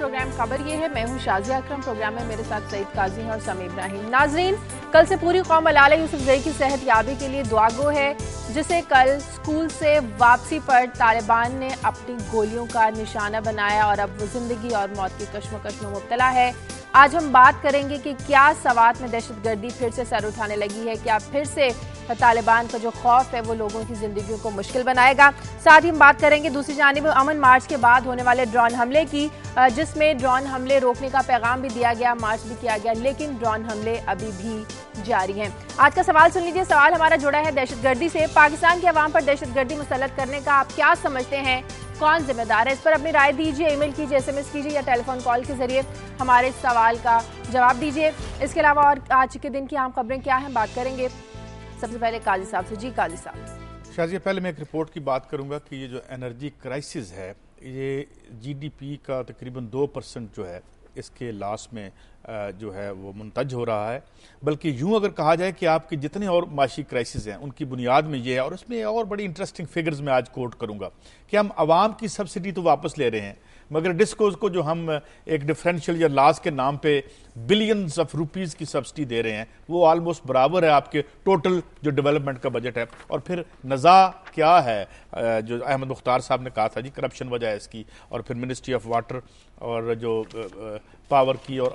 Programme خبر یہ ہے، میں ہوں شازیہ اکرم، پروگرام میں میرے ساتھ سعید قاضی ہیں اور سمیع ابراہیم۔ ناظرین، کل سے پوری قوم ملالہ یوسفزئی کی صحت یابی کے لیے دعا گو ہے، جسے کل اسکول سے واپسی پر طالبان نے اپنی گولیوں کا نشانہ بنایا اور اب وہ زندگی اور موت کی کشمکش میں مبتلا ہے۔ آج ہم بات کریں گے کہ کیا سوات میں دہشت گردی پھر سے سر اٹھانے لگی ہے، کیا پھر سے طالبان کا جو خوف ہے وہ لوگوں کی زندگیوں کو مشکل بنائے گا۔ ساتھ ہی ہم بات کریں گے دوسری جانب امن مارچ کے بعد ہونے والے ڈرون حملے کی، جس میں ڈرون حملے روکنے کا پیغام بھی دیا گیا، مارچ بھی کیا گیا، لیکن ڈرون حملے ابھی بھی جاری ہیں۔ آج کا سوال سن لیجیے، سوال ہمارا جڑا ہے دہشت گردی سے۔ پاکستان کے عوام پر دہشت گردی مسلط کرنے کا آپ کیا سمجھتے ہیں؟ کون ذمہ دار ہے؟ اس پر اپنی رائے دیجیے، ای میل کیجیے، ایس ایم ایس کیجیے یا ٹیلی فون کال کے ذریعے ہمارے سوال کا جواب دیجیے۔ اس کے علاوہ اور آج کے دن کی اہم خبریں کیا ہیں بات کریں گے۔ سب سے پہلے قاضی صاحب سے۔ جی قاضی صاحب۔ شازیہ، پہلے میں ایک رپورٹ کی بات کروں گا کہ یہ جو انرجی کرائسس ہے، یہ جی ڈی پی کا تقریباً 2% جو ہے اس کے لاس میں جو ہے وہ منتج ہو رہا ہے، بلکہ یوں اگر کہا جائے کہ آپ کی جتنے اور معاشی کرائسس ہیں ان کی بنیاد میں یہ ہے، اور اس میں اور بڑی انٹرسٹنگ فگرز میں آج کوٹ کروں گا کہ ہم عوام کی سبسڈی تو واپس لے رہے ہیں، مگر ڈسکوز کو جو ہم ایک ڈفرینشیل یا لاس کے نام پہ بلینز آف روپیز کی سبسڈی دے رہے ہیں، وہ آلموسٹ برابر ہے آپ کے ٹوٹل جو ڈیولپمنٹ کا بجٹ ہے۔ اور پھر نزاع کیا ہے، جو احمد مختار صاحب نے کہا تھا جی کرپشن وجہ ہے اس کی، اور پھر منسٹری آف واٹر اور جو پاور کی اور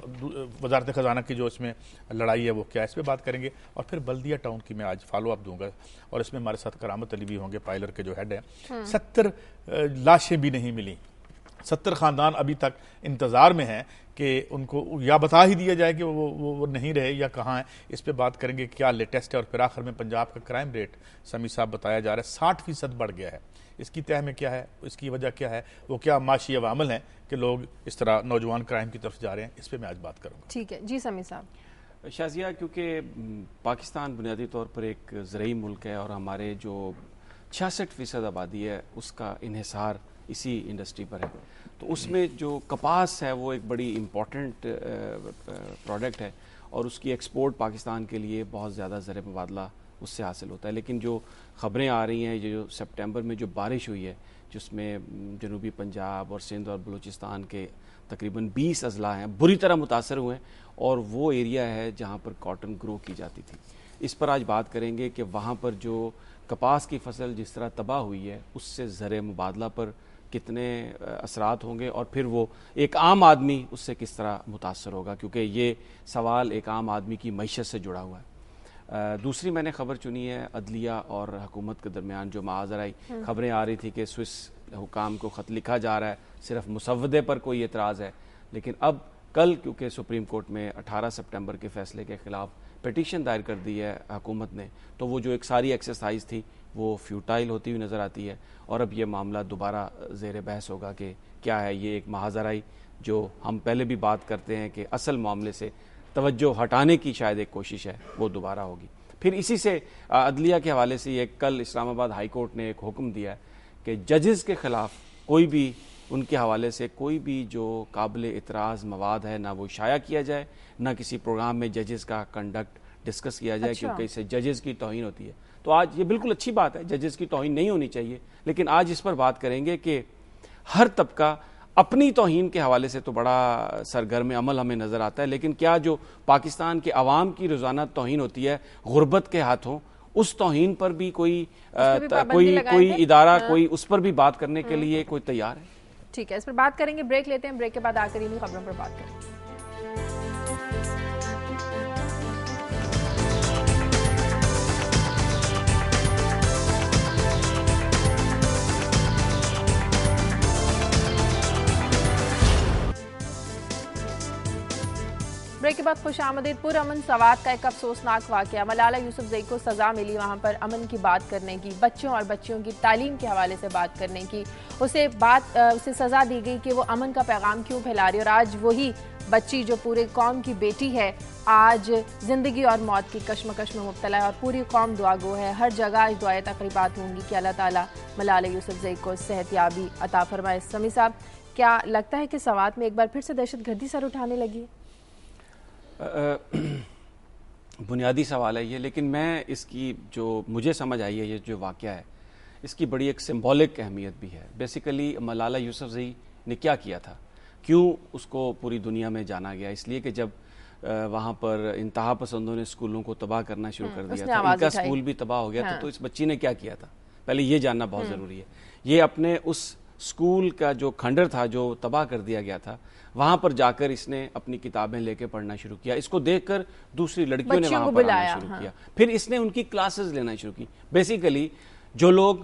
وزارت خزانہ کی جو اس میں لڑائی ہے وہ کیا ہے، اس پہ بات کریں گے۔ اور پھر بلدیہ ٹاؤن کی میں آج فالو اپ دوں گا، اور اس میں ہمارے ساتھ کرامت علی بھی ہوں گے، پائلر کے جو ہیڈ ہیں۔ 70 لاشیں بھی نہیں ملی، 70 خاندان ابھی تک انتظار میں ہیں کہ ان کو یا بتا ہی دیا جائے کہ وہ نہیں رہے یا کہاں ہیں۔ اس پہ بات کریں گے کیا لیٹسٹ ہے۔ اور پھر آخر میں پنجاب کا کرائم ریٹ سمیع صاحب بتایا جا رہا ہے 60% بڑھ گیا ہے، اس کی تہ میں کیا ہے، اس کی وجہ کیا ہے، وہ کیا معاشی عوامل ہیں کہ لوگ اس طرح نوجوان کرائم کی طرف جا رہے ہیں، اس پہ میں آج بات کروں گا۔ ٹھیک ہے جی سمیع صاحب۔ شازیہ، کیونکہ پاکستان بنیادی طور پر ایک زرعی ملک ہے اور ہمارے جو 66% آبادی ہے اس کا انحصار اسی انڈسٹری پر ہے، تو اس میں جو کپاس ہے وہ ایک بڑی امپورٹنٹ پروڈکٹ ہے اور اس کی ایکسپورٹ پاکستان کے لیے بہت زیادہ زر مبادلہ اس سے حاصل ہوتا ہے۔ لیکن جو خبریں آ رہی ہیں، جو سپٹمبر میں جو بارش ہوئی ہے جس میں جنوبی پنجاب اور سندھ اور بلوچستان کے تقریباً 20 اضلاع ہیں بری طرح متاثر ہوئے ہیں، اور وہ ایریا ہے جہاں پر کاٹن گرو کی جاتی تھی۔ اس پر آج بات کریں گے کہ وہاں پر جو کپاس کی فصل جس طرح تباہ ہوئی ہے اس سے زر مبادلہ پر کتنے اثرات ہوں گے، اور پھر وہ ایک عام آدمی اس سے کس طرح متاثر ہوگا، کیونکہ یہ سوال ایک عام آدمی کی معیشت سے جڑا ہوا ہے۔ دوسری میں نے خبر چنی ہے عدلیہ اور حکومت کے درمیان جو معاذرائی خبریں آ رہی تھی کہ سوئس حکام کو خط لکھا جا رہا ہے، صرف مسودے پر کوئی اعتراض ہے، لیکن اب کل کیونکہ سپریم کورٹ میں 18 سپٹمبر کے فیصلے کے خلاف پٹیشن دائر کر دی ہے حکومت نے، تو وہ جو ایک ساری ایکسرسائز تھی وہ فیوٹائل ہوتی ہوئی نظر آتی ہے، اور اب یہ معاملہ دوبارہ زیر بحث ہوگا کہ کیا ہے یہ ایک محاذرائی جو ہم پہلے بھی بات کرتے ہیں کہ اصل معاملے سے توجہ ہٹانے کی شاید ایک کوشش ہے، وہ دوبارہ ہوگی۔ پھر اسی سے عدلیہ کے حوالے سے یہ کل اسلام آباد ہائی کورٹ نے ایک حکم دیا ہے کہ ججز کے خلاف کوئی بھی ان کے حوالے سے کوئی بھی جو قابل اعتراض مواد ہے نہ وہ شائع کیا جائے، نہ کسی پروگرام میں ججز کا کنڈکٹ ڈسکس کیا جائے، کیونکہ اس سے ججز کی توہین ہوتی ہے۔ تو آج یہ بالکل اچھی بات ہے، ججز کی توہین نہیں ہونی چاہیے، لیکن آج اس پر بات کریں گے کہ ہر طبقہ اپنی توہین کے حوالے سے تو بڑا سرگرم عمل ہمیں نظر آتا ہے، لیکن کیا جو پاکستان کے عوام کی روزانہ توہین ہوتی ہے غربت کے ہاتھوں، اس توہین پر بھی کوئی ادارہ کوئی اس پر بھی بات کرنے کے لیے کوئی تیار ہے؟ ٹھیک ہے، اس پر بات کریں گے، بریک لیتے ہیں، بریک کے بعد آ کر انہیں خبروں پر بات کریں گے۔ بریک کے بعد خوش آمدید۔ پرامن سوات کا ایک افسوسناک واقعہ، ملالہ یوسفزئی کو سزا ملی وہاں پر امن کی بات کرنے کی، بچوں اور بچیوں کی تعلیم کے حوالے سے بات کرنے کی، اسے سزا دی گئی کہ وہ امن کا پیغام کیوں پھیلا رہی، اور آج وہی بچی جو پورے قوم کی بیٹی ہے آج زندگی اور موت کی کشمکش میں مبتلا ہے، اور پوری قوم دعا گو ہے، ہر جگہ آج دعائیں تقریبات ہوں گی کہ اللہ تعالیٰ ملالہ یوسفزئی کو صحت یابی عطا فرمائے۔ سمیع صاحب، کیا لگتا ہے کہ سوات میں ایک بار پھر سے دہشت گردی سر اٹھانے لگی ہے؟ بنیادی سوال ہے یہ، لیکن میں اس کی جو مجھے سمجھ آئی ہے یہ جو واقعہ ہے اس کی بڑی ایک سمبولک اہمیت بھی ہے۔ بیسیکلی ملالہ یوسفزئی نے کیا کیا تھا؟ کیوں اس کو پوری دنیا میں جانا گیا؟ اس لیے کہ جب وہاں پر انتہا پسندوں نے اسکولوں کو تباہ کرنا شروع کر دیا تھا، ان کا اسکول بھی تباہ ہو گیا تھا، تو اس بچی نے کیا کیا تھا پہلے یہ جاننا بہت ضروری ہے. یہ اپنے اس اسکول کا جو کھنڈر تھا جو تباہ کر دیا گیا تھا وہاں پر جا کر اس نے اپنی کتابیں لے کے پڑھنا شروع کیا. اس کو دیکھ کر دوسری لڑکیوں نے وہاں پر آنا شروع کیا، پھر اس نے ان کی کلاسز لینا شروع کی. بیسیکلی جو لوگ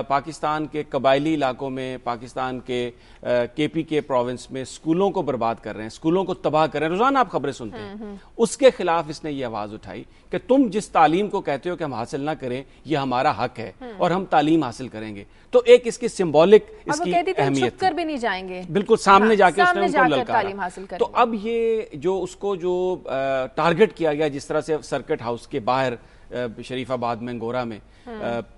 پاکستان کے قبائلی علاقوں میں، پاکستان کے پی کے پروونس میں اسکولوں کو برباد کر رہے ہیں، اسکولوں کو تباہ کر رہے ہیں، روزانہ آپ خبریں سنتے ہیں، اس کے خلاف اس نے یہ آواز اٹھائی کہ تم جس تعلیم کو کہتے ہو کہ ہم حاصل نہ کریں یہ ہمارا حق ہے اور ہم تعلیم حاصل کریں گے. تو ایک اس کی سمبولک اس کی اہمیت کر بھی نہیں جائیں گے، بالکل سامنے جا کے اس نے ان کو للکارا. تو اب یہ جو اس کو جو ٹارگٹ کیا گیا، جس طرح سے سرکٹ ہاؤس کے باہر شریف آباد میں گورا میں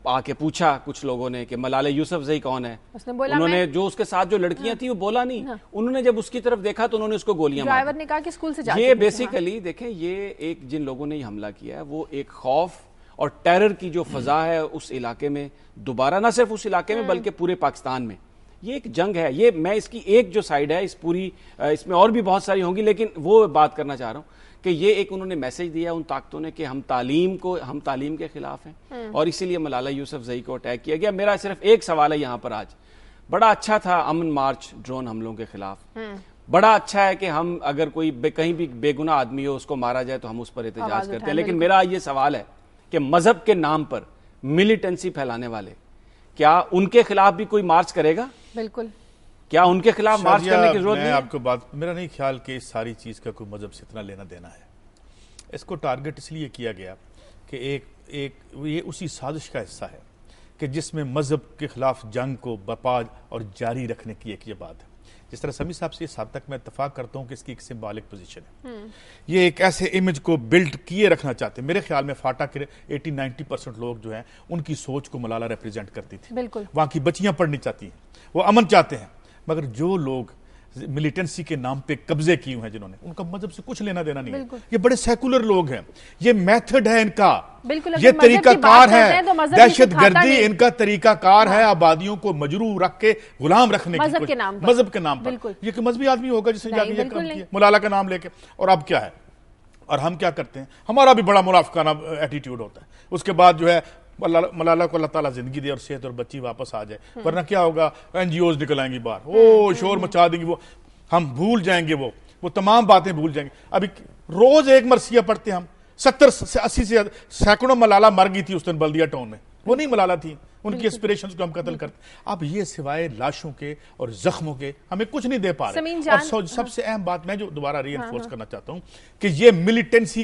آ کے پوچھا کچھ لوگوں نے کہ ملالہ یوسفزئی کون ہے، انہوں نے جو اس کے ساتھ جو لڑکیاں تھیں وہ بولا نہیں، انہوں نے جب اس کی طرف دیکھا تو انہوں نے اس کو گولیاں ماری. ڈرائیور نے کہا کہ اسکول سے جا کے یہ بیسیکلی دیکھیں، یہ ایک جن لوگوں نے یہ حملہ کیا ہے وہ ایک خوف اور ٹیرر کی جو فضا ہے اس علاقے میں دوبارہ، نہ صرف اس علاقے میں بلکہ پورے پاکستان میں، یہ ایک جنگ ہے. یہ میں اس کی ایک جو سائیڈ ہے اس پوری، اس میں اور بھی بہت ساری ہوں گی لیکن وہ بات کرنا چاہ رہا ہوں کہ یہ ایک انہوں نے میسج دیا ان طاقتوں نے کہ ہم تعلیم کے خلاف ہیں اور اسی لیے ملالہ یوسفزئی کو اٹیک کیا گیا. میرا صرف ایک سوال ہے یہاں پر آج، بڑا اچھا تھا امن مارچ ڈرون حملوں کے خلاف، بڑا اچھا ہے کہ ہم اگر کوئی کہیں بھی بے گناہ آدمی ہو اس کو مارا جائے تو ہم اس پر احتجاج کرتے ہیں، لیکن میرا یہ سوال ہے کہ مذہب کے نام پر ملیٹنسی پھیلانے والے، کیا ان کے خلاف بھی کوئی مارچ کرے گا؟ بالکل، کیا ان کے خلاف مارچ کرنے کی ضرورت نہیں ہے؟ آپ کو بات، میرا نہیں خیال کہ اس ساری چیز کا کوئی مذہب سے اتنا لینا دینا ہے. اس کو ٹارگٹ اس لیے کیا گیا کہ یہ اسی سازش کا حصہ ہے کہ جس میں مذہب کے خلاف جنگ کو بپا اور جاری رکھنے کی ایک یہ بات ہے. جس طرح سمیع صاحب سے اس حد تک میں اتفاق کرتا ہوں کہ اس کی ایک سمبولک پوزیشن ہے. یہ ایک ایسے امیج کو بلڈ کیے رکھنا چاہتے ہیں. میرے خیال میں فاٹا کے 80-90% لوگ جو ہیں ان کی سوچ کو ملالہ ریپریزنٹ کرتی تھی. بالکل، وہاں کی بچیاں پڑھنی چاہتی ہیں، وہ امن چاہتے ہیں، مگر جو لوگ ملیٹنسی کے نام پہ قبضے کیے ہوئے ہیں جنہوں نے، ان کا مذہب سے کچھ لینا دینا نہیں ہے. یہ بڑے سیکولر لوگ ہیں، یہ میتھڈ ہے ان کا، یہ طریقہ کار ہے، دہشت گردی ان کا طریقہ کار ہے، آبادیوں کو مجروح رکھ کے غلام رکھنے کی مذہب کے نام پر. یہ کہ مذہبی آدمی ہوگا جس نے جا کے یہ کام کیا ملالہ کا نام لے کے. اور اب کیا ہے، اور ہم کیا کرتے ہیں، ہمارا بھی بڑا منافقانہ ایٹیٹیوڈ ہوتا ہے. اس کے بعد جو ہے ملالہ کو اللہ تعالیٰ زندگی دے اور صحت اور بچی واپس آ جائے، ورنہ کیا ہوگا، این جی اوز نکل آئیں گی باہر، او شور مچا دیں گی، وہ ہم بھول جائیں گے، وہ تمام باتیں بھول جائیں گے. ابھی روز ایک مرثیہ پڑھتے ہیں ہم، 70-80 سے سینکڑوں ملالہ مر گئی تھی اس دن بلدیہ ٹاؤن میں، وہ نہیں ملالہ تھی، ان کی اسپریشنز کو ہم قتل کرتے. اب یہ سوائے لاشوں کے اور زخموں کے ہمیں کچھ نہیں دے پا رہے. اور سب سے اہم بات میں جو دوبارہ ری انفورس کرنا چاہتا ہوں کہ یہ ملیٹنسی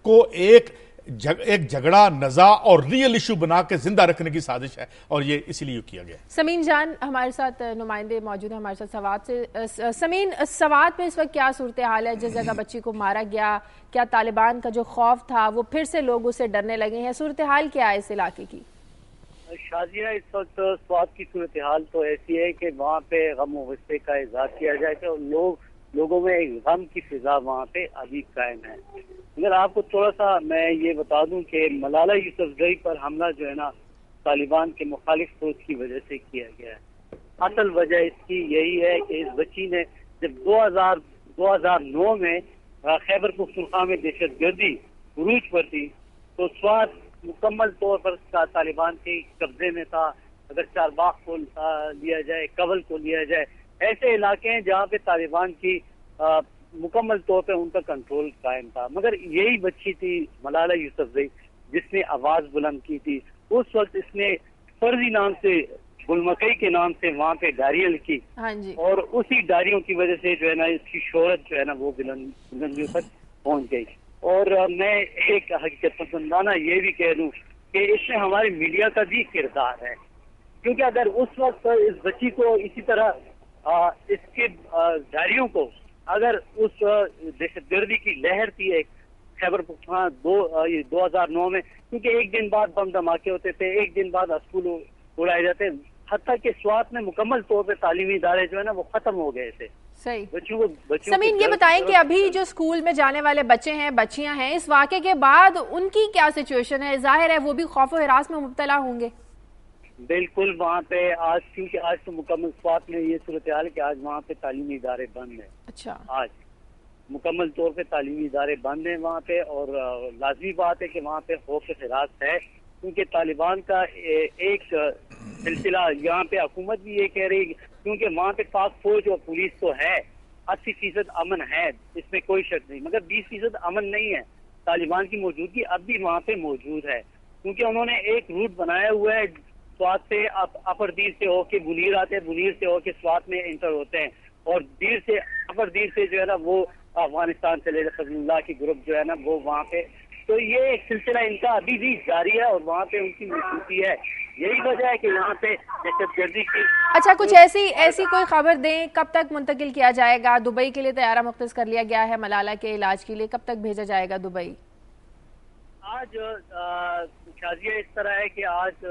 کو ایک جھگڑا، نزاع اور ریئل ایشو بنا کے زندہ رکھنے کی سازش ہے، اور یہ اسی لیے کیا گیا ہے. سمین جان ہمارے ساتھ نمائندے موجود ہیں ہمارے ساتھ سوات سے. سمین، سوات میں اس وقت کیا صورتحال ہے؟ جس جگہ بچی کو مارا گیا، کیا طالبان کا جو خوف تھا وہ پھر سے لوگ اسے ڈرنے لگے ہیں؟ صورتحال کیا ہے اس علاقے کی؟ شازیہ، اس وقت سوات کی صورتحال تو ایسی ہے کہ وہاں پہ غم و غصے کا اظہار کیا جائے کہ لوگوں میں ایک غم کی فضا وہاں پہ ابھی قائم ہے. اگر آپ کو تھوڑا سا میں یہ بتا دوں کہ ملالہ یوسفزئی پر حملہ جو ہے نا طالبان کے مخالف سوچ کی وجہ سے کیا گیا ہے. اصل وجہ اس کی یہی ہے کہ اس بچی نے جب 2009 میں خیبر پختونخوا میں دہشت گردی عروج پر تھی تو سوات مکمل طور پر طالبان کے قبضے میں تھا. اگر چارباغ کو لیا جائے، کبل کو لیا جائے، ایسے علاقے ہیں جہاں پہ طالبان کی مکمل طور پہ ان کا کنٹرول قائم تھا. مگر یہی بچی تھی ملالہ یوسفزئی جس نے آواز بلند کی تھی. اس وقت اس نے فرضی نام سے، گلمکئی کے نام سے وہاں پہ ڈائریاں لکھی، اور اسی ڈائریوں کی وجہ سے جو ہے نا اس کی شہرت جو ہے نا وہ بلندیوں تک پہنچ گئی. اور میں ایک حقیقت پسندانہ یہ بھی کہہ دوں کہ اس میں ہمارے میڈیا کا بھی کردار ہے، کیونکہ اگر اس وقت اس بچی کو اسی طرح اس کے ڈائریوں کو، اگر اس دہشت گردی کی لہر تھی ایک خیبر پختونخوا 2009 میں، کیونکہ ایک دن بعد بم دھماکے ہوتے تھے، ایک دن بعد اسکول اڑائے جاتے، حتیٰ کہ سوات میں مکمل طور پہ تعلیمی ادارے جو ہے نا وہ ختم ہو گئے تھے. صحیح. سمین، یہ بتائیں کہ ابھی جو اسکول میں جانے والے بچے ہیں، بچیاں ہیں، اس واقعے کے بعد ان کی کیا سچویشن ہے؟ ظاہر ہے وہ بھی خوف و ہراس میں مبتلا ہوں گے. بالکل وہاں پہ آج، کیونکہ آج تو مکمل سوات میں یہ صورتحال ہے کہ آج وہاں پہ تعلیمی ادارے بند ہیں. اچھا، آج مکمل طور پہ تعلیمی ادارے بند ہیں وہاں پہ، اور لازمی بات ہے کہ وہاں پہ خوف حراس ہے، کیونکہ طالبان کا ایک سلسلہ یہاں پہ حکومت بھی یہ کہہ رہی، کیونکہ وہاں پہ پاک فوج اور پولیس تو ہے، 80% امن ہے، اس میں کوئی شک نہیں، مگر 20% امن نہیں ہے. طالبان کی موجودگی اب بھی وہاں پہ موجود ہے، کیونکہ انہوں نے ایک روٹ بنایا ہوا ہے، سوات سے اپر دیر سے ہو کے بنیر آتے ہیں، بنیر سے ہو کے سوات میں انٹر ہوتے ہیں، اور دیر سے اپر دیر سے جو ہے نا وہ افغانستان سے لے فضل اللہ کی گروپ جو ہے نا وہ وہاں پہ، تو یہ ایک سلسلہ ان کا ابھی بھی جاری ہے اور وہاں پہ ان کی موجودگی ہے. یہی وجہ ہے کہ یہاں پہ دہشت گردی کی. اچھا، کچھ ایسی کوئی خبر دیں، کب تک منتقل کیا جائے گا؟ دبئی کے لیے طیارہ مختص کر لیا گیا ہے ملالہ کے علاج کے لیے، کب تک بھیجا جائے گا دبئی؟ آج شازیہ اس طرح ہے کہ آج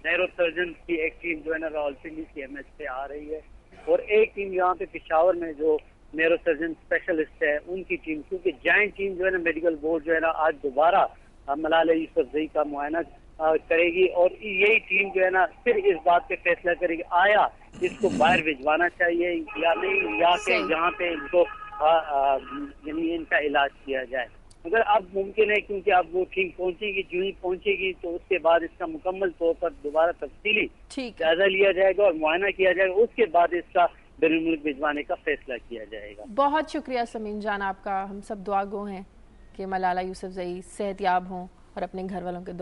نیرو سرجن کی ایک ٹیم جو ہے نا راولپنڈی کی ایم ایچ سے آ رہی ہے، اور ایک ٹیم یہاں پہ پشاور میں جو نیرو سرجن اسپیشلسٹ ہے ان کی ٹیم، کیونکہ جوائنٹ ٹیم جو ہے نا میڈیکل بورڈ جو ہے نا آج دوبارہ ملالہ یوسفزئی کا معائنہ کرے گی، اور یہی ٹیم جو ہے نا پھر اس بات پہ فیصلہ کرے گی آیا اس کو باہر بھجوانا چاہیے یا نہیں، یا کہ یہاں پہ ان کو یعنی ان کا علاج کیا جائے. مگر اب ممکن ہے کیونکہ اب وہ ٹیم پہنچے گی، جو ہی پہنچے گی تو اس کے بعد اس کا مکمل طور پر دوبارہ تفصیلی جائزہ لیا جائے گا اور معائنہ کیا جائے گا، اس کے بعد اس کا بیرون ملک بھجوانے کا فیصلہ کیا جائے گا. بہت شکریہ سمیم جان آپ کا، ہم سب دعا گو ہیں کہ ملالہ یوسفزئی صحت یاب ہوں اور اپنے گھر والوں کے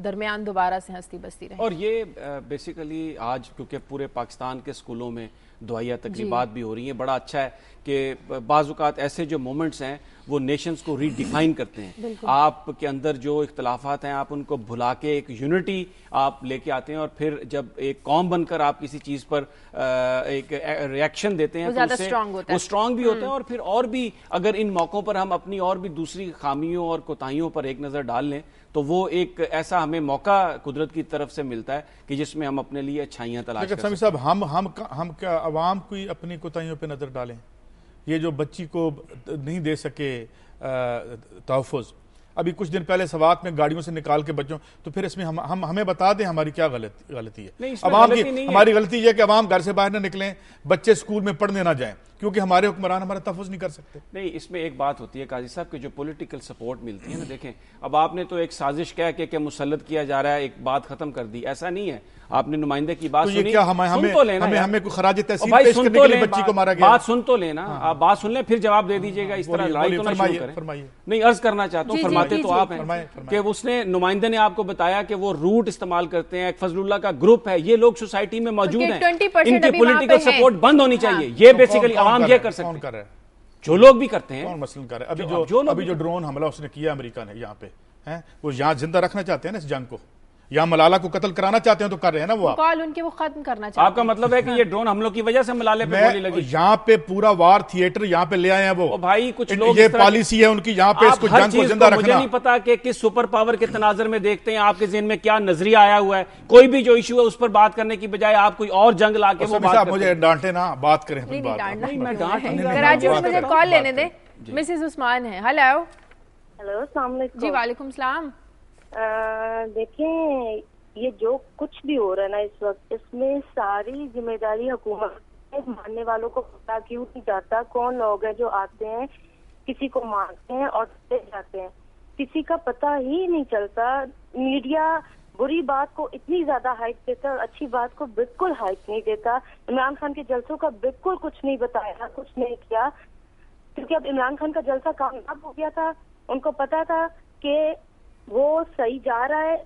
درمیان دوبارہ سے ہستی بستی رہیں. اور یہ بیسیکلی آج کیونکہ پورے پاکستان کے اسکولوں میں دعائیہ تقریبات بھی ہو رہی ہیں، بڑا اچھا ہے کہ بعض اوقات ایسے جو مومنٹس ہیں وہ نیشنز کو ری ڈیفائن کرتے ہیں. آپ کے اندر جو اختلافات ہیں آپ ان کو بھلا کے ایک یونٹی آپ لے کے آتے ہیں، اور پھر جب ایک قوم بن کر آپ کسی چیز پر ایک ریاکشن دیتے ہیں تو اس سے وہ اسٹرانگ بھی ہوتے ہیں. اور پھر اور بھی اگر ان موقعوں پر ہم اپنی اور بھی دوسری خامیوں اور کوتاہیوں پر ایک نظر ڈال لیں تو وہ ایک ایسا ہمیں موقع قدرت کی طرف سے ملتا ہے کہ جس میں ہم اپنے لیے اچھائیاں تلاش کر سکتے ہیں. صاحب ہم کیا عوام کوئی اپنی کوتاہیوں پہ نظر ڈالیں؟ یہ جو بچی کو نہیں دے سکے تحفظ، ابھی کچھ دن پہلے سوات میں گاڑیوں سے نکال کے بچوں، تو پھر اس میں ہمیں بتا دیں ہماری کیا غلطی ہے. عوام کی ہماری غلطی یہ کہ عوام گھر سے باہر نہ نکلیں، بچے اسکول میں پڑھنے نہ جائیں کیونکہ ہمارے حکمران ہمارا تحفظ نہیں کر سکتے. نہیں، اس میں ایک بات ہوتی ہے قاضی صاحب کہ جو پولیٹیکل سپورٹ ملتی ہے نا، دیکھیں اب آپ نے تو ایک سازش کہہ کہ مسلط کیا جا رہا ہے، ایک بات ختم کر دی، ایسا نہیں ہے. آپ نے نمائندے کی بات سنی، سن تو لینا، ہمیں کوئی خراج تحسین پیش کرنے کے لیے بچی کو مارا گیا، بات سن تو لینا، آپ بات سن لیں پھر جواب دے دیجیے گا. اس طرح لڑائی تو نہ شروع کریں. نہیں، عرض کرنا چاہتا ہوں، فرماتے تو آپ ہیں کہ اس نے نمائندے نے آپ کو بتایا کہ وہ روٹ استعمال کرتے ہیں، ایک فضل اللہ کا گروپ ہے، یہ لوگ سوسائٹی میں موجود ہیں، ان کی پولیٹیکل سپورٹ بند ہونی چاہیے. یہ بیسیکلی عوام یہ کر سکتے ہیں، جو لوگ بھی کرتے ہیں. کون مثلاً کر رہے ہیں؟ ابھی جو ڈرون حملہ اس نے کیا امریکہ نے یہاں پہ، وہ یہاں زندہ رکھنا چاہتے ہیں نا اس جنگ کو، یا ملالہ کو قتل کرانا چاہتے ہیں تو کر رہے ہیں نا وہ. کال ان کے وہ ختم کرنا چاہتے ہیں. آپ کا مطلب ہے کہ یہ ڈرون حملوں کی وجہ سے ملالے پہ گولی لگی؟ یہاں پہ پورا وار تھیٹر یہاں پہ لے آئے ہیں وہ بھائی. کچھ لوگ یہ پالیسی ہے ان کی یہاں پہ اس کو جنگ کو زندہ رکھنا. مجھے نہیں پتا کہ کس سپر پاور کے تناظر میں دیکھتے ہیں، آپ کے ذہن میں کیا نظریہ آیا ہوا ہے. کوئی بھی جو ایشو ہے اس پر بات کرنے کی بجائے آپ کوئی اور جنگ لا کے وہ بات کرتے ہیں. مجھے ڈانٹے نہ، بات کریں. کراچی سے مجھے کال لینے دیں. مسز عثمان ہے. ہیلو. ہیلو، السلام علیکم. جی وعلیکم السلام. دیکھیں یہ جو کچھ بھی ہو رہا ہے نا اس وقت، اس میں ساری ذمہ داری حکومت، ماننے والوں کو پتا کیوں نہیں جاتا کون لوگ ہیں جو آتے ہیں کسی کو مارتے ہیں اور چلے جاتے ہیں، کسی کا پتہ ہی نہیں چلتا. میڈیا بری بات کو اتنی زیادہ ہائپ دیتا اور اچھی بات کو بالکل ہائپ نہیں دیتا. عمران خان کے جلسوں کا بالکل کچھ نہیں بتایا، کچھ نہیں کیا، کیونکہ اب عمران خان کا جلسہ کامیاب ہو گیا تھا، ان کو پتا تھا کہ وہ صحیح جا رہا ہے،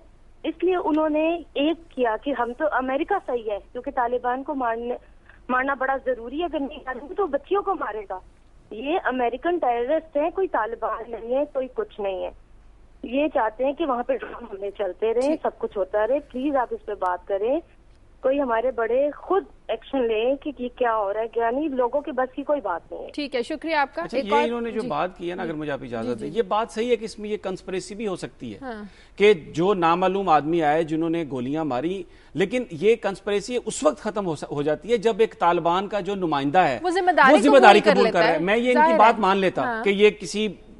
اس لیے انہوں نے ایک کیا کہ ہم تو امریکہ صحیح ہے کیونکہ طالبان کو مارنا بڑا ضروری ہے، اگر نہیں ماریں گے تو بچیوں کو مارے گا. یہ امریکن ٹیررسٹ ہیں، کوئی طالبان نہیں ہے، کوئی کچھ نہیں ہے. یہ چاہتے ہیں کہ وہاں پہ ڈرام ہمیں چلتے رہیں، سب کچھ ہوتا رہے. پلیز آپ اس پہ بات کریں، کوئی ہمارے بڑے خود ایکشن لیں کہ یہ کیا ہو رہا ہے کیا نہیں. لوگوں کے بس کی کوئی بات نہیں ہے. ٹھیک ہے، شکریہ آپ کا. یہ انہوں نے جو بات کی ہے نا، اگر مجھے آپ اجازت دیں، یہ بات صحیح ہے کہ اس میں یہ کنسپریسی بھی ہو سکتی ہے کہ جو نامعلوم آدمی آئے جنہوں نے گولیاں ماری، لیکن یہ کنسپریسی اس وقت ختم ہو جاتی ہے جب ایک طالبان کا جو نمائندہ ہے وہ ذمہ داری قبول کر رہا ہے. میں یہ ان کی بات مان لیتا کہ یہ کسی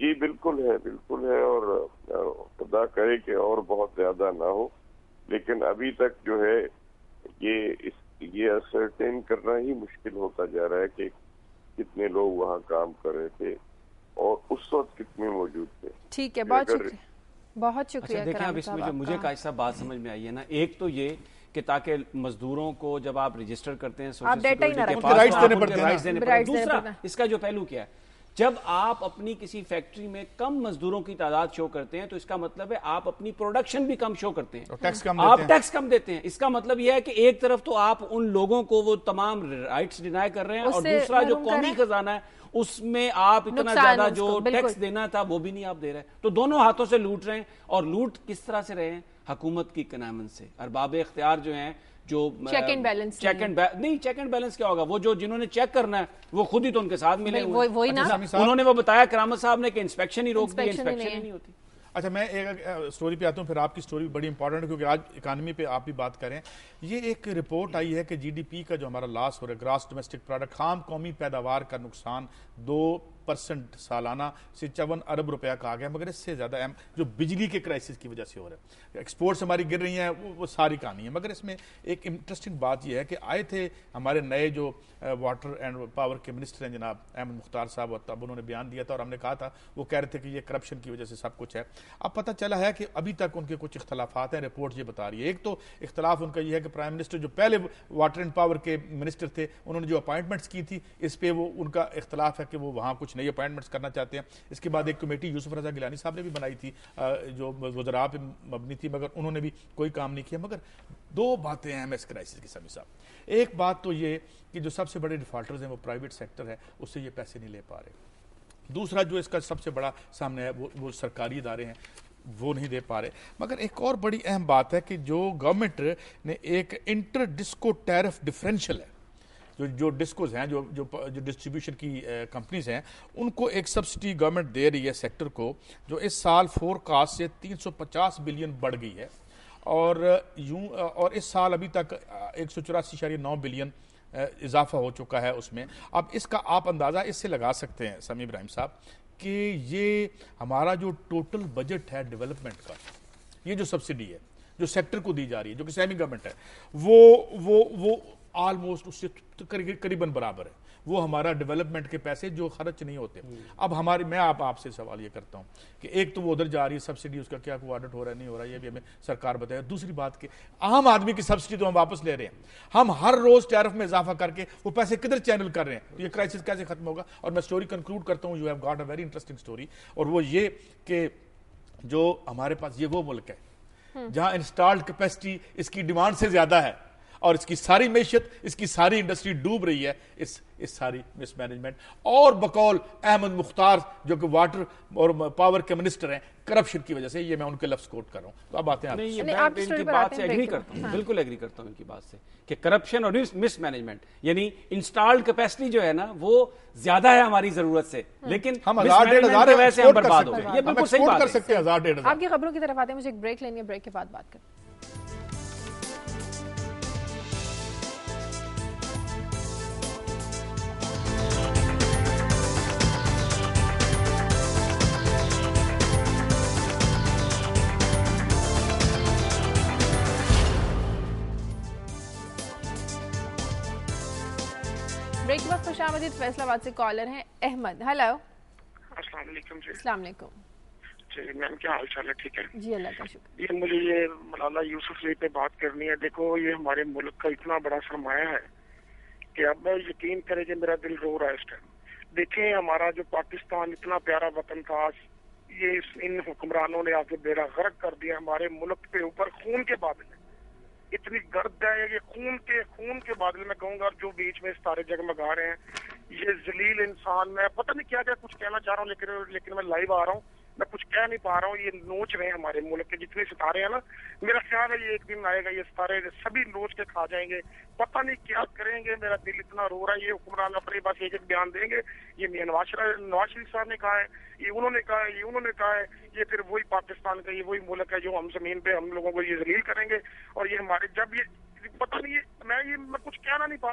جی بالکل ہے اور خدا کرے کہ اور بہت زیادہ نہ ہو، لیکن ابھی تک جو ہے یہ اسرٹین کرنا ہی مشکل ہوتا جا رہا ہے کہ کتنے لوگ وہاں کام کر رہے تھے اور اس وقت کتنے موجود تھے. ٹھیک ہے، بہت شکریہ، بہت شکریہ. دیکھیں اب اس میں جو مجھے ایسا بات سمجھ میں آئی ہے نا، ایک تو یہ کہ تاکہ مزدوروں کو جب آپ رجسٹر کرتے ہیں سوشل سیکورٹی کے پاس رائٹس دینے پڑتے ہیں. دوسرا اس کا جو پہلو کیا ہے، جب آپ اپنی کسی فیکٹری میں کم مزدوروں کی تعداد شو کرتے ہیں تو اس کا مطلب ہے آپ اپنی پروڈکشن بھی کم شو کرتے ہیں، آپ ٹیکس کم دیتے ہیں. اس کا مطلب یہ ہے کہ ایک طرف تو آپ ان لوگوں کو وہ تمام رائٹس ڈینائی کر رہے ہیں، اور دوسرا جو قومی خزانہ ہے اس میں آپ اتنا زیادہ جو ٹیکس دینا تھا وہ بھی نہیں آپ دے رہے. تو دونوں ہاتھوں سے لوٹ رہے ہیں، اور لوٹ کس طرح سے رہے ہیں؟ حکومت کی کنائمنٹ سے. ارباب اختیار جو ہیں، جو چیک اینڈ بیلنس کیا ہوگا؟ وہ جنہوں نے چیک کرنا ہے وہ خود ہی تو ان کے ساتھ ملے ہوئے ہیں. انہوں نے وہ بتایا کرامت صاحب نے کہ انسپیکشن ہی روک دی، انسپیکشن ہی نہیں ہوتی. اچھا میں ایک سٹوری پہ آتا ہوں، پھر آپ کی سٹوری بڑی امپورٹنٹ ہے کیونکہ آج اکانومی پہ آپ بھی بات کریں. یہ ایک رپورٹ آئی ہے کہ جی ڈی پی کا جو ہمارا لاس ہو رہا ہے، گراس ڈومیسٹک پروڈکٹ، خام قومی پیداوار کا نقصان 2% سالانہ 56 ارب روپیہ کا آ گیا، مگر اس سے زیادہ اہم جو بجلی کے کرائسس کی وجہ سے ہو رہا ہے. ایکسپورٹس ہماری گر رہی ہیں، وہ ساری کہانی ہے. مگر اس میں ایک انٹرسٹنگ بات یہ ہے کہ آئے تھے ہمارے نئے جو واٹر اینڈ پاور کے منسٹر ہیں جناب احمد مختار صاحب، اور تب انہوں نے بیان دیا تھا اور ہم نے کہا تھا، وہ کہہ رہے تھے کہ یہ کرپشن کی وجہ سے سب کچھ ہے. اب پتہ چلا ہے کہ ابھی تک ان کے کچھ اختلافات ہیں، رپورٹ یہ بتا رہی ہے. ایک تو اختلاف ان کا یہ ہے کہ پرائم منسٹر جو پہلے واٹر اینڈ پاور کے منسٹر تھے، انہوں نے جو اپائنٹمنٹس کی تھی اس پہ وہ ان کا اختلاف ہے کہ وہ وہاں کچھ نئی اپائنٹمنٹس کرنا چاہتے ہیں. اس کے بعد ایک کمیٹی یوسف رضا گیلانی صاحب نے بھی بنائی تھی جو وزراء پہ مبنی تھی، مگر انہوں نے بھی کوئی کام نہیں کیا. مگر دو باتیں ہیں اس کرائسس کی سمی صاحب. ایک بات تو یہ کہ جو سب سے بڑے ڈیفالٹرز ہیں وہ پرائیویٹ سیکٹر ہے، اس سے یہ پیسے نہیں لے پا رہے. دوسرا جو اس کا سب سے بڑا سامنے ہے وہ سرکاری ادارے ہیں، وہ نہیں دے پا رہے. مگر ایک اور بڑی اہم بات ہے کہ جو گورنمنٹ نے ایک انٹر ڈسکو ٹیرف ڈفرینشل ہے، جو ڈسکوز ہیں، جو ڈسٹریبیوشن کی کمپنیز ہیں، ان کو ایک سبسڈی گورنمنٹ دے رہی ہے سیکٹر کو، جو اس سال فورکاسٹ سے 350 بلین بڑھ گئی ہے، اور اس سال ابھی تک 184.9 بلین اضافہ ہو چکا ہے اس میں. اب اس کا آپ اندازہ اس سے لگا سکتے ہیں سمیع ابراہیم صاحب کہ یہ ہمارا جو ٹوٹل بجٹ ہے ڈیولپمنٹ کا، یہ جو سبسڈی ہے جو سیکٹر کو دی جا رہی ہے، جو کہ سیمی گورنمنٹ ہے، وہ آلموسٹ اس سے قریباً برابر ہے. وہ ہمارا ڈیولپمنٹ کے پیسے جو خرچ نہیں ہوتے. اب میں آپ سے سوال یہ کرتا ہوں کہ ایک تو وہ ادھر جا رہی ہے سبسڈی، اس کا کیا کوئی آڈٹ ہو رہا ہے نہیں ہو رہا، یہ بھی ہمیں سرکار بتائے. دوسری بات کہ عام آدمی کی سبسڈی تو ہم واپس لے رہے ہیں، ہم ہر روز ٹیرف میں اضافہ کر کے وہ پیسے کدھر چینل کر رہے ہیں. یہ کرائسس کیسے ختم ہوگا؟ اور میں سٹوری کنکلوڈ کرتا ہوں. You have got a very interesting story, اور وہ یہ کہ جو ہمارے پاس یہ وہ ملک ہے جہاں انسٹالڈ کیپیسٹی اس کی ڈیمانڈ سے زیادہ ہے، اور اس کی ساری معیشت، اس کی ساری انڈسٹری ڈوب رہی ہے اس ساری مس مینجمنٹ. اور بقول احمد مختار جو کہ واٹر اور پاور کے منسٹر ہیں، کرپشن کی وجہ سے. یہ میں ان کے لفظ کوٹ کر رہا ہوں. تو اب آتے ہیں ان کی بات سے ایگری کرتا ہوں، بالکل ایگری کرتا ہوں ان کی بات سے کہ کرپشن اور مس مینجمنٹ، یعنی انسٹالڈ کیپیسٹی جو ہے نا وہ زیادہ ہے ہماری ضرورت سے، لیکن ہم 1000-1500 ویسے ہم برباد ہو گئے. یہ بالکل صحیح بات کر سکتے ہیں. 1000-1500 آپ کی خبروں کی طرف آتے ہیں، مجھے ایک بریک لینی ہے، بریک کے بعد بات کریں. بریک کے بعد خوش آمدید. فیصل آباد سے کالر ہیں احمد. ہیلو. السلام علیکم. جی السلام علیکم. جی میم کیا حال چال ہے؟ ٹھیک ہے جی اللہ کا شکر. یہ مجھے یہ ملالہ یوسفزئی پہ بات کرنی ہے. دیکھو یہ ہمارے ملک کا اتنا بڑا سرمایہ ہے کہ اب یقین کرے کہ میرا دل رو رہا ہے اس ٹائم. دیکھیں ہمارا جو پاکستان اتنا پیارا وطن تھا، یہ ان حکمرانوں نے آگے بیڑا غرق کر دیا. ہمارے ملک پہ اوپر خون کے بادل ہیں، اتنی گرد ہے یہ خون کے بادل میں کہوں گا، جو بیچ میں ستارے جگمگا رہے ہیں. یہ ذلیل انسان، میں پتہ نہیں کیا کچھ کہنا چاہ رہا ہوں، لیکن میں لائیو آ رہا ہوں، میں کچھ کہہ نہیں پا رہا ہوں. یہ نوچ رہے ہیں ہمارے ملک کے جتنے ستارے ہیں نا. میرا خیال ہے یہ ایک دن آئے گا یہ ستارے سبھی نوچ کے کھا جائیں گے. پتہ نہیں کیا کریں گے. میرا دل اتنا رو رہا ہے. یہ حکمران اپنے بس ایک بیان دیں گے. یہ میاں نواز شریف صاحب نے کہا ہے، یہ انہوں نے کہا ہے، یہ انہوں نے کہا ہے. یہ پھر وہی پاکستان کا، یہ وہی ملک ہے جو ہم زمین پہ ہم لوگوں کو یہ ذلیل کریں گے. اور یہ ہمارے جب یہ پتہ نہیں میں کچھ کہنا نہیں پا،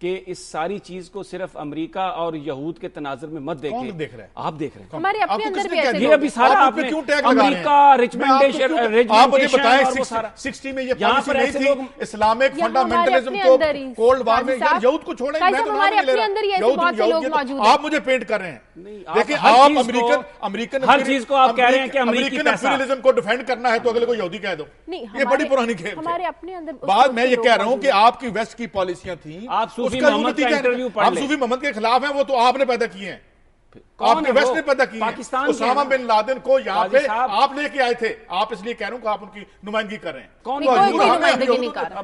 کہ اس ساری چیز کو صرف امریکہ اور یہود کے تناظر میں مت دیکھیں. کون دیکھ رہا ہے؟ آپ دیکھ رہے ہیں. ہمارے اپنے اندر بھی ایسے یہ ابھی سارا آپ نے امریکہ ریجمنٹیشن آپ مجھے بتائیں اور وہ سارا 60 میں یہ پالیسی نہیں تھی اسلامک فنڈامنٹلزم کو کولڈ وار میں یہود کو چھوڑیں. میں تو ہمارے اپنے اندر ہی ایسے بہت سے لوگ موجود ہیں. آپ مجھے پینٹ کر رہے ہیں. دیکھیں آپ امریکن ہر چیز کو آپ کہہ رہے ہیں کہ امریکن امپیریلزم کو ڈیفینڈ کرنا ہے تو اگلے کو یہودی کہہ دو. یہ بڑی پرانی کھیل ہمارے اپنے اندر بعد میں یہ کہہ رہا ہوں کہ آپ کی ویسٹ کی پالیسیاں تھیں. آپ صوفی محمد کا انٹرویو پڑھ لیں. آپ صوفی محمد کے خلاف ہیں, وہ تو آپ نے پیدا کیے ہیں, آپ کے ویسٹ نے پیدا کیے ہیں. اسامہ بن لادن کو یہاں پہ آپ لے کے آئے تھے. آپ اس لیے کہہ رہا ہوں کہ آپ ان کی نمائندگی کر رہے ہیں. کون نمائندگی نہیں کر رہا.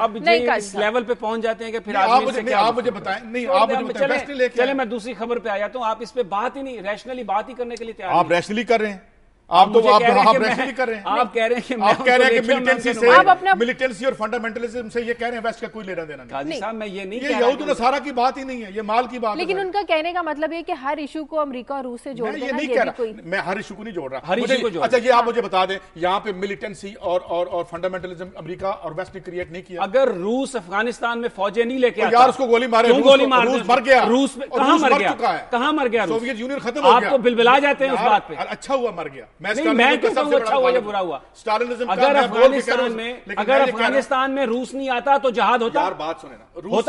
اب اس لیول پہ پہنچ جاتے ہیں کہ پھر آپ مجھے بتائیں. نہیں آپ مجھے بتائیں ویسٹ نے لے کے. چلے میں دوسری خبر پہ آ جاتا ہوں. آپ اس پہ بات ہی نہیں, ریشنلی بات ہی کرنے کے لیے تیار. آپ ریشنلی کر رہے ہیں. آپ ریشنلی کر رہے ہیں. آپ کہہ رہے ہیں کہ ملیٹنسی اور فنڈامنٹلزم سے یہ کہہ رہے ہیں ویسٹ کا کوئی لینا دینا نہیں. قاضی صاحب میں یہ نہیں کہہ رہا, یہ یہود و نصارہ کی بات ہی نہیں ہے, یہ مال کی بات ہے. لیکن ان کا کہنے کا مطلب یہ کہ ہر ایشو کو امریکہ اور روس سے جوڑ دینا. میں یہ نہیں کہہ رہا, میں ہر ایشو کو نہیں جوڑ رہا. اچھا یہ آپ مجھے بتا دیں یہاں پہ ملیٹنسی اور فنڈامنٹلزم امریکہ اور ویسٹ نے کریٹ نہیں کیا. اگر روس افغانستان میں فوجیں نہیں لے کے یار اس کو گولی مارے, روس مر گیا. روس کہاں مر گیا, کہاں مر گیا؟ سوویت یونین ختم ہو گیا. آپ تو بلبلا جاتے ہیں اس بات پہ. اچھا ہوا مر گیا. میں اچھا ہوا یا برا ہوا. اگر افغانستان میں روس نہیں آتا تو جہاد ہوتا. یار بات سنیں نا, روس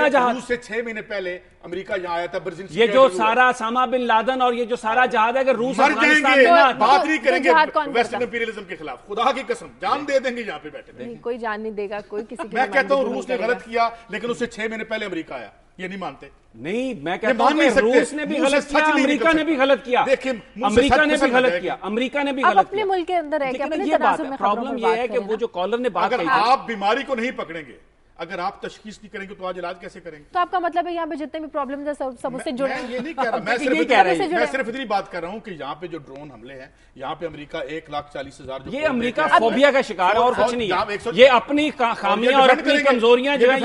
سے 6 مہینے پہلے امریکہ یہاں آیا تھا. یہ جو سارا اسامہ بن لادن اور یہ جو سارا جہاد ہے, اگر روس افغانستان میں نہ بات نہیں کریں گے ویسٹرن امپیریلزم کے خلاف, خدا کی قسم جان دے دیں گے یہاں پہ بیٹھے. کوئی جان نہیں دے گا کوئی کسی کی. میں کہتا ہوں روس نے غلط کیا, لیکن اس سے 6 مہینے پہلے امریکہ آیا. یہ نہیں مانتے. نہیں میں کہتا ہوں کہ روس نے بھی غلط کیا, امریکہ نے بھی غلط کیا. امریکہ نے بھی غلط کیا, امریکہ نے بھی غلط کیا. اپنے ملک کے اندر ہے کہ اپنے یہ بات ہے. پرابلم یہ ہے کہ وہ جو کالر نے بات کہی, اگر آپ بیماری کو نہیں پکڑیں گے, اگر آپ تشخیص نہیں کریں گے تو آج علاج کیسے کریں گے؟ تو آپ کا مطلب ہے یہاں پہ جتنے بھی پرابلمز ہیں سب اس سے جڑے ہیں. میں یہ نہیں کہہ رہا, میں صرف اتنی بات کر رہا ہوں کہ یہاں پہ جو ڈرون حملے ہیں, یہاں پہ امریکہ 1,40,000 یہ امریکہ فوبیا کا شکار ہے اور کچھ نہیں ہے. یہ اپنی خامیاں اور اپنی کمزوریاں جو ہیں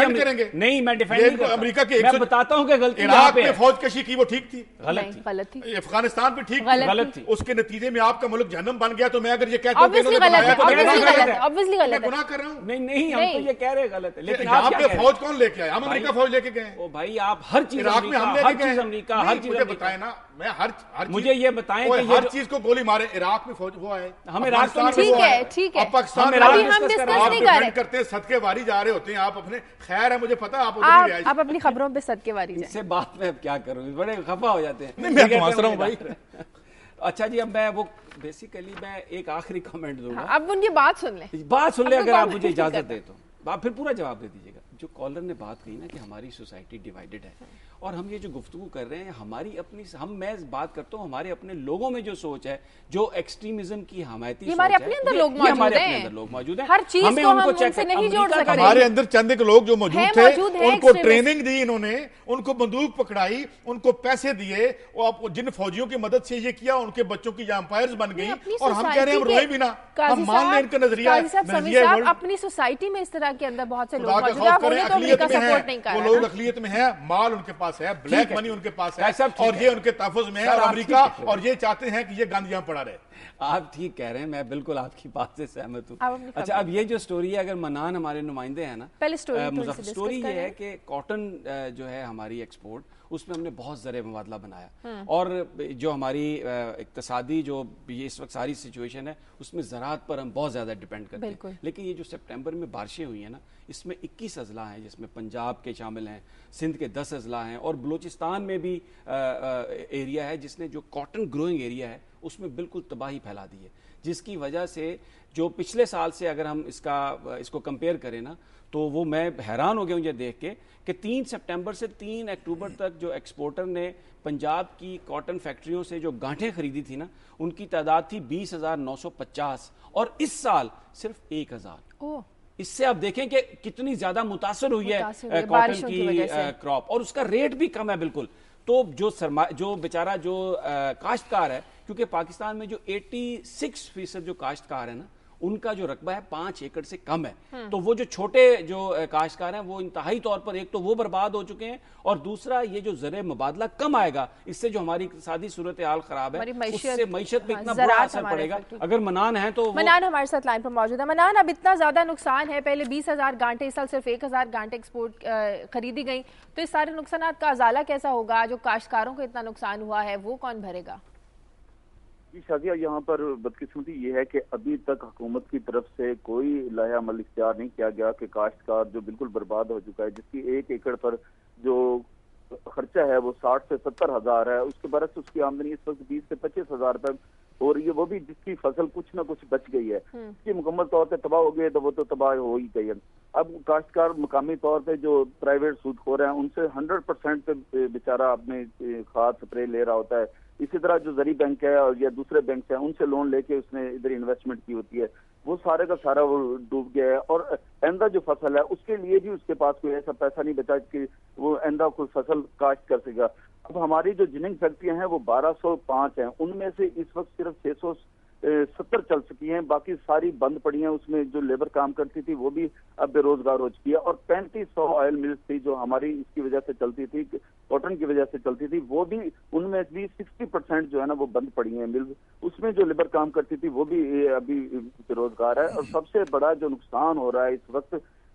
نہیں میں ڈیفینڈ نہیں کرتا. امریکہ کے میں بتاتا ہوں کہ غلطی عراق میں فوج کشی کی وہ ٹھیک تھی, غلط تھی. افغانستان پہ ٹھیک تھی, غلط تھی. اس کے نتیجے میں آپ کا ملک جہنم بن گیا. تو میں اگر یہ کہتا ہوں کہ گناہ کر رہا ہوں, نہیں ہم تو یہ کہہ رہے غلط ہے. لیکن آپ کے فوج کون لے کے آئے؟ ہم امریکہ فوج لے کے گئے. او بھائی آپ ہر چیز عراق میں ہم لے کے گئے. امریکہ ہر چیز مجھے بتائیں نا, میں مجھے یہ بتائیں کہ ہر چیز کو گولی مارے. عراق میں فوج وہ آئے, ہم عراق کو ٹھیک ہے, پاکستان ابھی ہم ڈسکس نہیں کر رہے کرتے, صدقے واری جا رہے ہوتے ہیں آپ اپنے. خیر ہے, مجھے پتا آپ اپنی خبروں پہ صدقے واری جائیں. اس سے بات میں اب کیا کروں, بڑے خفا ہو جاتے ہیں. میں تو ہنس رہا ہوں بھائی. اچھا جی, اب میں وہ بیسیکلی میں ایک آخری کمنٹ دوں گا. اب ان کی بات سن لیں اگر آپ مجھے اجازت دیں تو. آپ پھر پورا جواب دے دیجیے گا. جو کالر نے بات کہی نا کہ ہماری سوسائٹی ڈیوائیڈڈ ہے, اور ہم یہ جو گفتگو کر رہے ہیں ہماری اپنی, میں بات کرتا ہوں ہمارے اپنے لوگوں میں جو سوچ ہے, جو ایکسٹریمزم کی حمایتی سوچ ہے, ہمارے اپنے اندر لوگ موجود ہیں. ہر چیز کو ہم ان سے نہیں جوڑ سکتے. ہمارے اندر چند ایک لوگ جو موجود تھے, ان کو ٹریننگ دی انہوں نے, ان کو بندوق پکڑائی, ان کو پیسے دیے, جن فوجیوں کی مدد سے یہ کیا, ان کے بچوں کی امپائرز بن گئی. اور ہم کہہ رہے ہیں ہم روئیں بھی نہ, ہم مان لیں ان کا نظریہ. اپنی سوسائٹی میں اس طرح کے اندر بہت سے لوگ موجود ہیں, وہ لوگ اقلیت میں ہیں, مال ان کے پاس ہے, بلیک منی ان کے پاس ہے, اور یہ ان کے تحفظ میں ہے, اور امریکہ اور یہ چاہتے ہیں کہ یہ گند یہاں پڑا رہے. آپ ٹھیک کہہ رہے ہیں, میں بالکل آپ کی بات سے سہمت ہوں. اچھا اب یہ جو سٹوری ہے, اگر منان ہمارے نمائندے ہیں نا, سٹوری یہ ہے کہ کاٹن جو ہے ہماری ایکسپورٹ, اس میں ہم نے بہت زر مبادلہ بنایا, اور جو ہماری اقتصادی جو یہ اس وقت ساری سچویشن ہے, اس میں زراعت پر ہم بہت زیادہ ڈیپینڈ کرتے ہیں. لیکن یہ جو سپٹمبر میں بارشیں ہوئی ہیں نا, اس میں 21 اضلاع ہیں, جس میں پنجاب کے شامل ہیں, سندھ کے 10 اضلاع ہیں, اور بلوچستان میں بھی ایریا ہے جس نے جو کاٹن گروئنگ ایریا ہے اس میں بالکل تباہی پھیلا دی ہے, جس کی وجہ سے جو پچھلے سال سے اگر ہم اس کو کمپیئر کریں نا, تو وہ میں حیران ہو گیا ہوں یہ دیکھ کے کہ 3 سپٹمبر سے 3 اکتوبر تک جو ایکسپورٹر نے پنجاب کی کاٹن فیکٹریوں سے جو گانٹھیں خریدی تھی نا, ان کی تعداد تھی 20,950, اور اس سال صرف 1,000. اس سے آپ دیکھیں کہ کتنی زیادہ متاثر ہوئی ہے کاٹن کی کراپ, اور اس کا ریٹ بھی کم ہے بالکل. تو جو بیچارہ جو کاشتکار ہے, کیونکہ پاکستان میں جو 86% جو کاشتکار ہے نا, ان کا جو رقبہ ہے 5 ایکڑ سے کم ہے. تو وہ جو چھوٹے جو کاشتکار ہیں وہ انتہائی طور پر ایک تو وہ برباد ہو چکے ہیں, اور دوسرا یہ جو زر مبادلہ کم آئے گا, اس سے جو ہماری اقتصادی صورتحال خراب ہے اس سے معیشت پہ اتنا برا اثر پڑے گا. اگر منان ہے تو منان ہمارے ساتھ لائن پر موجود ہے. منان, اب اتنا زیادہ نقصان ہے, پہلے 20,000 گانٹے, اس سال صرف 1,000 گانٹے ایکسپورٹ خریدی گئی, تو اس سارے نقصانات کا ازالہ کیسا ہوگا؟ جو کاشتکاروں کو اتنا نقصان ہوا ہے وہ کون بھرے گا؟ شازیہ, یہاں پر بدقسمتی یہ ہے کہ ابھی تک حکومت کی طرف سے کوئی لائحہ عمل اختیار نہیں کیا گیا کہ کاشتکار جو بالکل برباد ہو چکا ہے, جس کی 1 ایکڑ پر جو خرچہ ہے وہ 60 سے 70 ہزار ہے, اس کے برعکس اس کی آمدنی اس وقت 20 سے 25 ہزار روپے ہو رہی ہے, وہ بھی جس کی فصل کچھ نہ کچھ بچ گئی ہے, اس کی مکمل طور پہ تباہ ہو گئی ہے تو وہ تو تباہ ہو ہی گئی ہے. اب کاشتکار مقامی طور پہ جو پرائیویٹ سود خور ہیں ان سے 100% پہ بیچارہ اپنے کھاد سپرے لے رہا ہوتا ہے. اسی طرح جو زرعی بینک ہے اور یا دوسرے بینک ہیں ان سے لون لے کے اس نے ادھر انویسٹمنٹ کی ہوتی ہے, وہ سارے کا سارا وہ ڈوب گیا ہے. اور آئندہ جو فصل ہے اس کے لیے بھی اس کے پاس کوئی ایسا پیسہ نہیں بچا کہ وہ آئندہ کوئی فصل کاشت کر سکے گا. اب ہماری جو جننگ فیکٹریاں ہیں وہ 1205 ہیں, ان میں سے اس وقت صرف 670 چل سکی ہیں, باقی ساری بند پڑی ہیں. اس میں جو لیبر کام کرتی تھی وہ بھی اب بے روزگار ہو چکی ہے, اور 3500 آئل ملز تھی جو ہماری اس کی وجہ سے چلتی تھی, کاٹن کی وجہ سے چلتی تھی, وہ بھی ان میں بھی 60% جو ہے نا وہ بند پڑی ہیں ملز. اس میں جو لیبر کام کرتی تھی وہ بھی ابھی بے روزگار ہے. اور سب سے بڑا جو نقصان ہو رہا ہے اس وقت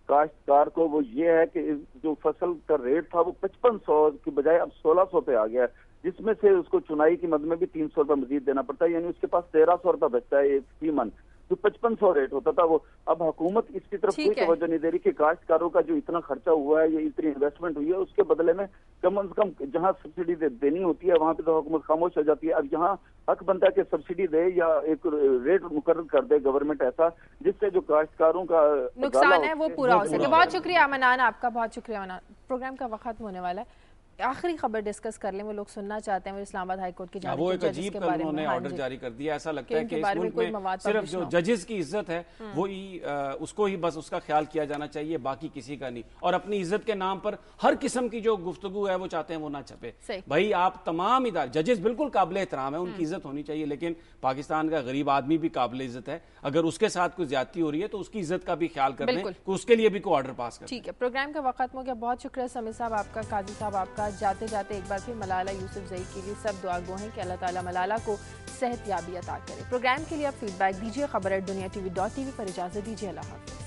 کاشتکار کو وہ یہ ہے کہ جو فصل کا ریٹ تھا وہ 5500 کی بجائے اب 1600 پہ آ گیا ہے, جس میں سے اس کو چنائی کی مد میں بھی 300 روپے مزید دینا پڑتا ہے, یعنی اس کے پاس 1300 روپے بچتا ہے فی من. جو 5500 ریٹ ہوتا تھا وہ اب حکومت اس کی طرف کوئی توجہ نہیں دے رہی کہ کاشتکاروں کا جو اتنا خرچہ ہوا ہے یا اتنی انویسٹمنٹ ہوئی ہے اس کے بدلے میں کم از کم جہاں سبسڈی دینی ہوتی ہے وہاں پہ تو حکومت خاموش ہو جاتی ہے. اب یہاں حق بنتا ہے کہ سبسڈی دے یا ایک ریٹ مقرر کر دے گورنمنٹ ایسا جس سے جو کاشتکاروں کا نقصان ہے وہ پورا ہو سکے. بہت شکریہ منان, آپ کا بہت شکریہ منان. پروگرام کا وقت ختم ہونے والا ہے, آخری خبر ڈسکس کر لیں, وہ لوگ سننا چاہتے ہیں. وہ اسلام آباد ہائی کورٹ کی جانب سے وہ ایک عجیب انہوں نے آرڈر جاری کر دیا. ایسا لگتا ہے کہ اس ملک میں صرف جو ججز کی عزت ہے وہی اس کو ہی بس اس کا خیال کیا جانا چاہیے, باقی کسی کا نہیں. اور اپنی عزت کے نام پر ہر قسم کی جو گفتگو ہے وہ چاہتے ہیں وہ نہ چھپے. بھائی آپ تمام ادارے, ججز بالکل قابل احترام ہیں, ان کی عزت ہونی چاہیے, لیکن پاکستان کا غریب آدمی بھی قابل عزت ہے. اگر اس کے ساتھ کوئی زیادتی ہو رہی ہے تو اس کی عزت کا بھی خیال کر لیں کہ اس کے لیے بھی کوئی آرڈر پاس کریں. ٹھیک ہے, پروگرام کا وقت ہو گیا. بہت شکریہ سمیع صاحب آپ کا, قاضی صاحب آپ کا. جاتے جاتے ایک بار پھر ملالہ یوسفزئی کے لیے سب دعا گو ہیں کہ اللہ تعالیٰ ملالہ کو صحت یابی عطا کرے. پروگرام کے لیے آپ فیڈ بیک دیجیے. خبر@duniatv.tv پر اجازت دیجیے. اللہ حافظ.